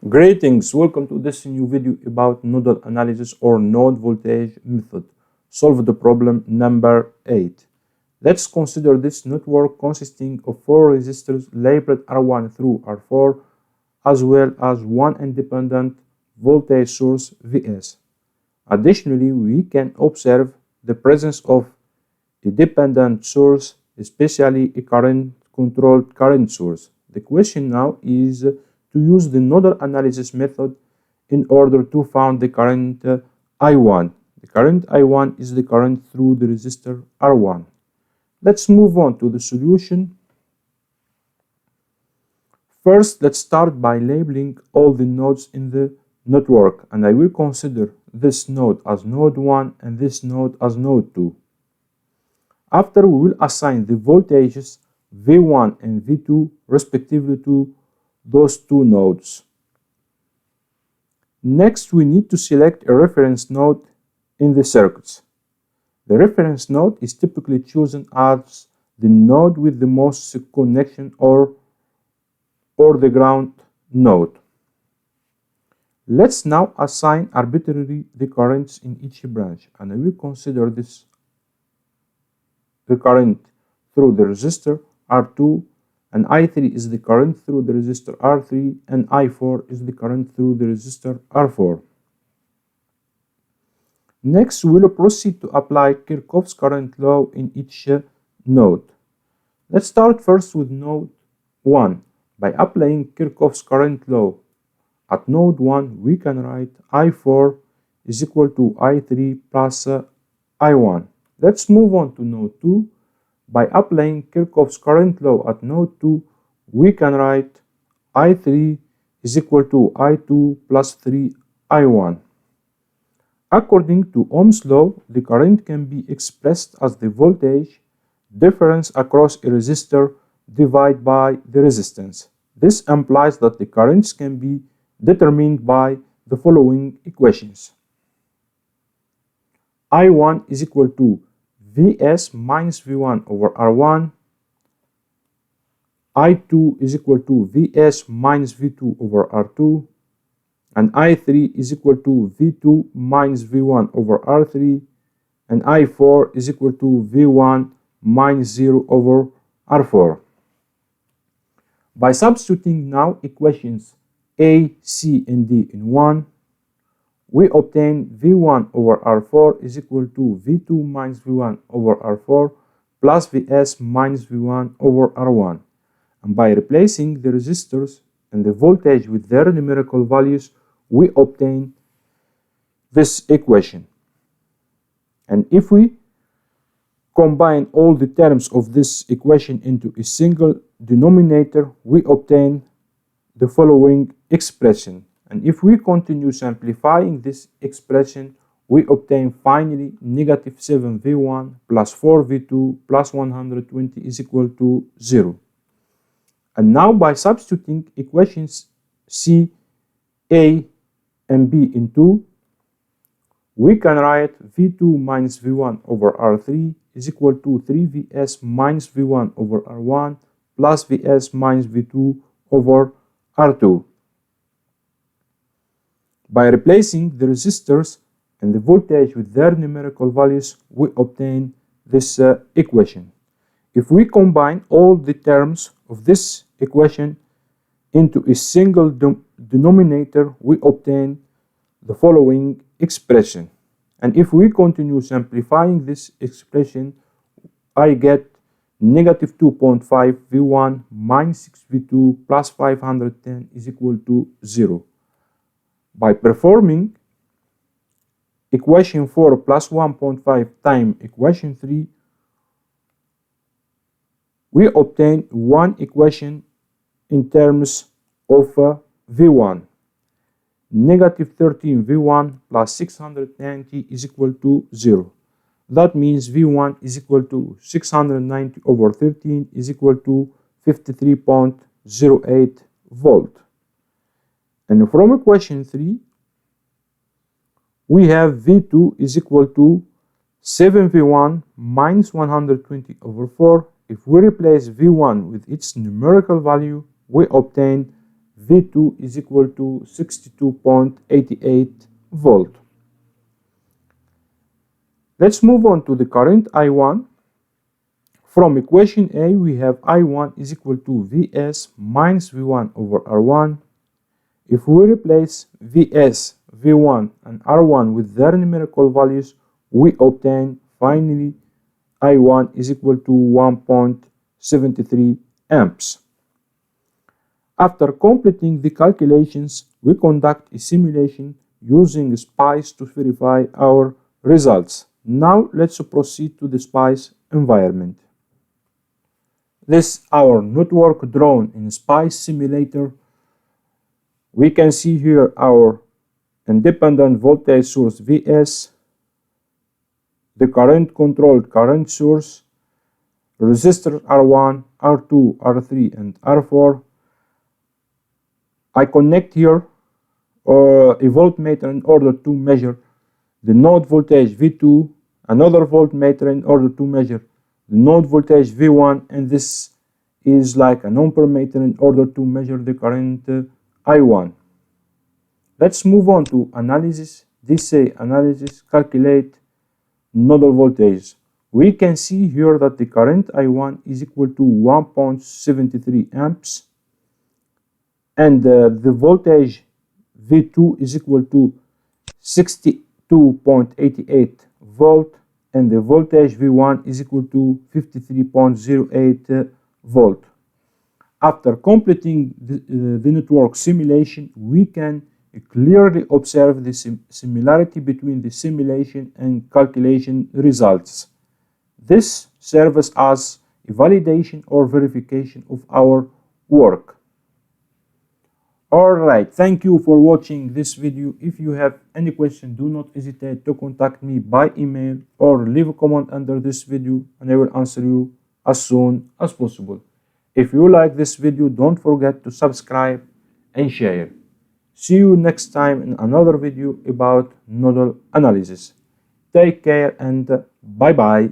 Greetings, welcome to this new video about nodal analysis or node voltage method. Solve the problem number 8. Let's consider this network consisting of 4 resistors labeled R1 through R4 as well as one independent voltage source Vs. Additionally, we can observe the presence of a dependent source, especially a current-controlled current source. The question now is to use the nodal analysis method in order to find the current I1. The current I1 is the current through the resistor R1. Let's move on to the solution. First, let's start by labeling all the nodes in the network, and I will consider this node as node 1 and this node as node 2. After, we will assign the voltages V1 and V2 respectively to those two nodes. Next, we need to select a reference node in the circuits. The reference node is typically chosen as the node with the most connection or the ground node. Let's now assign arbitrarily the currents in each branch, and I will consider the current through the resistor R2, and I3 is the current through the resistor R3, and I4 is the current through the resistor R4. Next, we will proceed to apply Kirchhoff's current law in each node. Let's start first with node 1. By applying Kirchhoff's current law at node 1, we can write I4 is equal to I3 plus I1. Let's move on to node 2. By applying Kirchhoff's current law at node 2, we can write I3 is equal to I2 plus 3I1. According to Ohm's law, the current can be expressed as the voltage difference across a resistor divided by the resistance. This implies that the currents can be determined by the following equations. I1 is equal to Vs minus V1 over R1. I2 is equal to Vs minus V2 over R2. And I3 is equal to V2 minus V1 over R3. And I4 is equal to V1 minus 0 over R4. By substituting now equations A, C, and D in 1, we obtain V1 over R4 is equal to V2 minus V1 over R4 plus Vs minus V1 over R1. And by replacing the resistors and the voltage with their numerical values, we obtain this equation. And if we combine all the terms of this equation into a single denominator, we obtain the following expression. And if we continue simplifying this expression, we obtain finally negative 7V1 plus 4V2 plus 120 is equal to 0. And now by substituting equations C, A, and B in 2, we can write V2 minus V1 over R3 is equal to 3Vs minus V1 over R1 plus Vs minus V2 over R2. By replacing the resistors and the voltage with their numerical values, we obtain this equation. If we combine all the terms of this equation into a single denominator, we obtain the following expression. And if we continue simplifying this expression, I get negative 2.5 V1 minus 6 V2 plus 510 is equal to 0. By performing equation 4 plus 1.5 times equation 3, we obtain one equation in terms of V1. Negative 13 V1 plus 690 is equal to 0. That means V1 is equal to 690 over 13 is equal to 53.08 volt. And from equation 3, we have V2 is equal to 7V1 minus 120 over 4. If we replace V1 with its numerical value, we obtain V2 is equal to 62.88 volt. Let's move on to the current I1. From equation A, we have I1 is equal to Vs minus V1 over R1. If we replace Vs, V1 and R1 with their numerical values, we obtain finally I1 is equal to 1.73 amps. After completing the calculations, we conduct a simulation using SPICE to verify our results. Now let's proceed to the SPICE environment. This is our network drawn in SPICE simulator. We can see here our independent voltage source Vs, the current controlled current source, resistor R1, R2, R3 and R4. I connect here a voltmeter in order to measure the node voltage V2, another voltmeter in order to measure the node voltage V1, and this is like an ampermeter in order to measure the current I1. Let's move on to analysis. This say analysis, calculate nodal voltage. We can see here that the current I1 is equal to 1.73 amps, and the voltage V2 is equal to 62.88 volt, and the voltage V1 is equal to 53.08 volt. After completing the network simulation, we can clearly observe the similarity between the simulation and calculation results. This serves as a validation or verification of our work. Alright, thank you for watching this video. If you have any question, do not hesitate to contact me by email or leave a comment under this video and I will answer you as soon as possible. If you like this video, don't forget to subscribe and share. See you next time in another video about nodal analysis. Take care and bye bye.